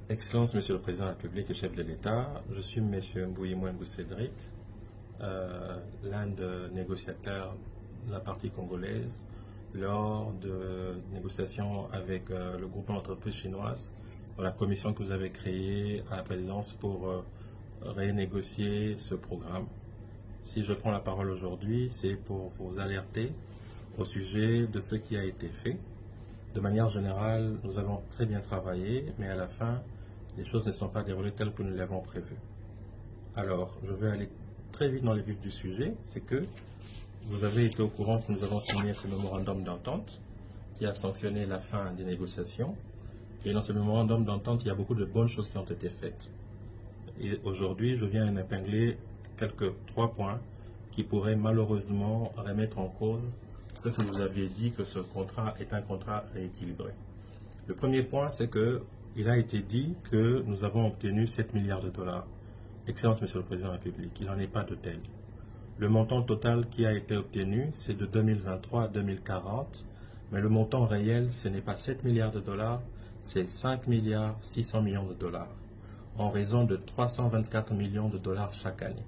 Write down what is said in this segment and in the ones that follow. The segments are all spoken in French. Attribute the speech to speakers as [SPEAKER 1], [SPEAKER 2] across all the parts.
[SPEAKER 1] Excellence, Monsieur le Président de la République et chef de l'État, je suis Monsieur Mbouyi-Mwengu Cédric, l'un des négociateurs de la partie congolaise lors de négociations avec le groupe d'entreprises chinoises dans la commission que vous avez créée à la présidence pour renégocier ce programme. Si je prends la parole aujourd'hui, c'est pour vous alerter au sujet de ce qui a été fait. De manière générale, nous avons très bien travaillé, mais à la fin, les choses ne sont pas déroulées telles que nous l'avons prévu. Alors, je vais aller très vite dans le vif du sujet. C'est que vous avez été au courant que nous avons signé ce mémorandum d'entente qui a sanctionné la fin des négociations. Et dans ce mémorandum d'entente, il y a beaucoup de bonnes choses qui ont été faites. Et aujourd'hui, je viens épingler trois points qui pourraient malheureusement remettre en cause ce que vous aviez dit que ce contrat est un contrat rééquilibré. Le premier point, c'est que il a été dit que nous avons obtenu 7 milliards de dollars. Excellence, Monsieur le Président de la République, il n'en est pas de tel. Le montant total qui a été obtenu, c'est de 2023 à 2040, mais le montant réel, ce n'est pas 7 milliards de dollars, c'est 5 milliards 600 millions de dollars, en raison de 324 millions de dollars chaque année.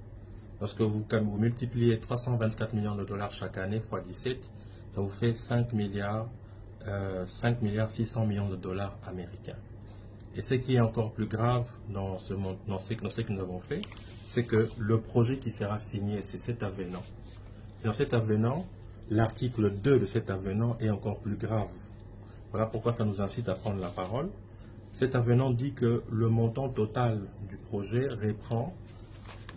[SPEAKER 1] Lorsque vous multipliez 324 millions de dollars chaque année fois 17, ça vous fait 5 milliards 600 millions de dollars américains. Et ce qui est encore plus grave dans ce que nous avons fait, c'est que le projet qui sera signé, c'est cet avenant. Et dans cet avenant, l'article 2 de cet avenant est encore plus grave. Voilà pourquoi ça nous incite à prendre la parole. Cet avenant dit que le montant total du projet reprend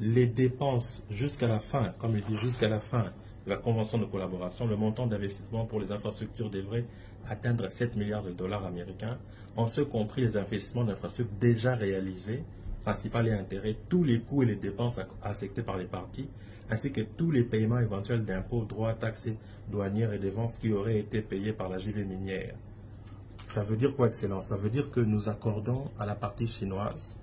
[SPEAKER 1] les dépenses jusqu'à la fin, comme il dit jusqu'à la fin de la convention de collaboration, le montant d'investissement pour les infrastructures devrait atteindre 7 milliards de dollars américains, en ce compris les investissements d'infrastructures déjà réalisés, principal et intérêt, tous les coûts et les dépenses acceptés par les parties, ainsi que tous les paiements éventuels d'impôts, droits, taxes douanières et dépenses qui auraient été payés par la JV minière. Ça veut dire quoi, Excellence? Ça veut dire que nous accordons à la partie chinoise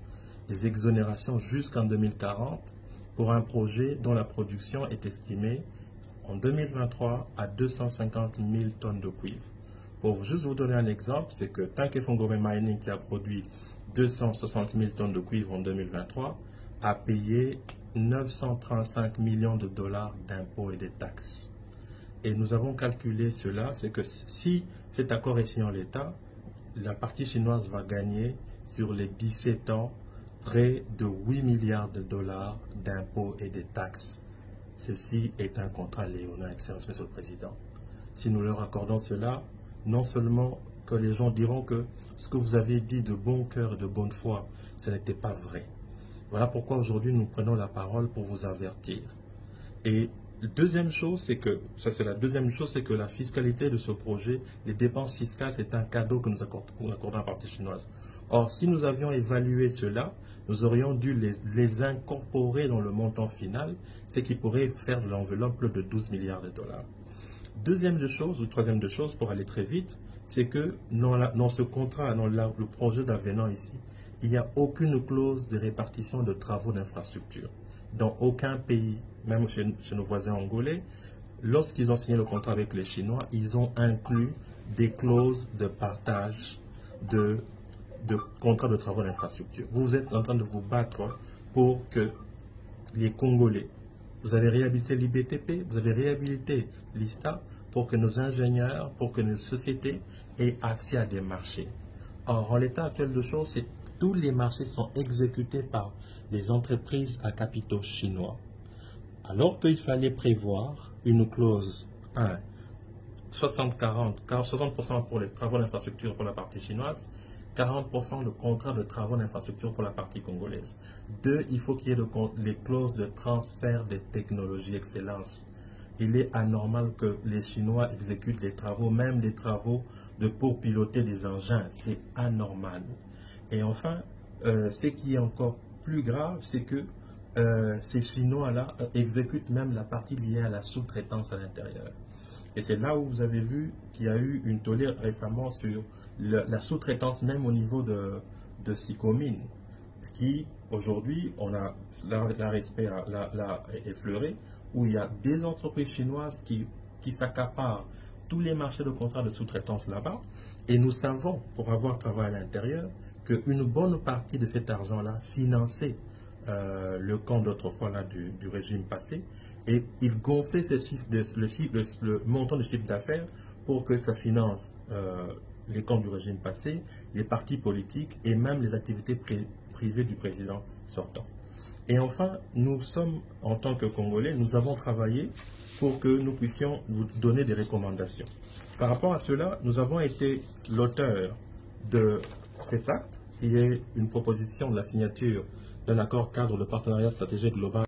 [SPEAKER 1] des exonérations jusqu'en 2040 pour un projet dont la production est estimée en 2023 à 250 000 tonnes de cuivre. Pour juste vous donner un exemple, c'est que Tanke Fongome Mining, qui a produit 260 000 tonnes de cuivre en 2023, a payé 935 millions de dollars d'impôts et de taxes. Et nous avons calculé cela, c'est que si cet accord est signé en l'état, la partie chinoise va gagner sur les 17 ans près de 8 milliards de dollars d'impôts et de taxes. Ceci est un contrat léonin, Excellence, Monsieur le Président. Si nous leur accordons cela, non seulement que les gens diront que ce que vous avez dit de bon cœur et de bonne foi, ce n'était pas vrai. Voilà pourquoi aujourd'hui nous prenons la parole pour vous avertir. Et deuxième chose, c'est que, c'est que la fiscalité de ce projet, les dépenses fiscales, c'est un cadeau que nous accordons à la partie chinoise. Or, si nous avions évalué cela, nous aurions dû les incorporer dans le montant final, ce qui pourrait faire de l'enveloppe de 12 milliards de dollars. Troisième de chose, pour aller très vite, c'est que dans ce contrat, dans le projet d'avenant ici, il n'y a aucune clause de répartition de travaux d'infrastructure. Dans aucun pays, même chez nos voisins angolais, lorsqu'ils ont signé le contrat avec les Chinois, ils ont inclus des clauses de partage de contrats de travaux d'infrastructure. Vous êtes en train de vous battre pour que les Congolais, vous avez réhabilité l'IBTP, vous avez réhabilité l'ISTA pour que nos ingénieurs, pour que nos sociétés aient accès à des marchés. Or, en l'état actuel de choses, c'est tous les marchés sont exécutés par des entreprises à capitaux chinois. Alors qu'il fallait prévoir une clause 1, 60% pour les travaux d'infrastructure pour la partie chinoise, 40% de contrat de travaux d'infrastructure pour la partie congolaise. 2, il faut qu'il y ait les clauses de transfert des technologies excellence. Il est anormal que les Chinois exécutent les travaux, même des travaux pour piloter des engins. C'est anormal. Et enfin, ce qui est encore plus grave, c'est que ces Chinois-là exécutent même la partie liée à la sous-traitance à l'intérieur. Et c'est là où vous avez vu qu'il y a eu une tollée récemment sur la sous-traitance même au niveau de Sicomine, qui aujourd'hui, on a la respect l'a effleuré, où il y a des entreprises chinoises qui s'accaparent tous les marchés de contrats de sous-traitance là-bas. Et nous savons, pour avoir travaillé à l'intérieur, qu'une bonne partie de cet argent-là finançait le compte d'autrefois du régime passé, et il gonflait le montant de chiffre d'affaires pour que ça finance les comptes du régime passé, les partis politiques et même les activités privées du président sortant. Et enfin, nous sommes, en tant que Congolais, nous avons travaillé pour que nous puissions vous donner des recommandations. Par rapport à cela, nous avons été l'auteur de cet acte, qui est une proposition de la signature d'un accord cadre de partenariat stratégique global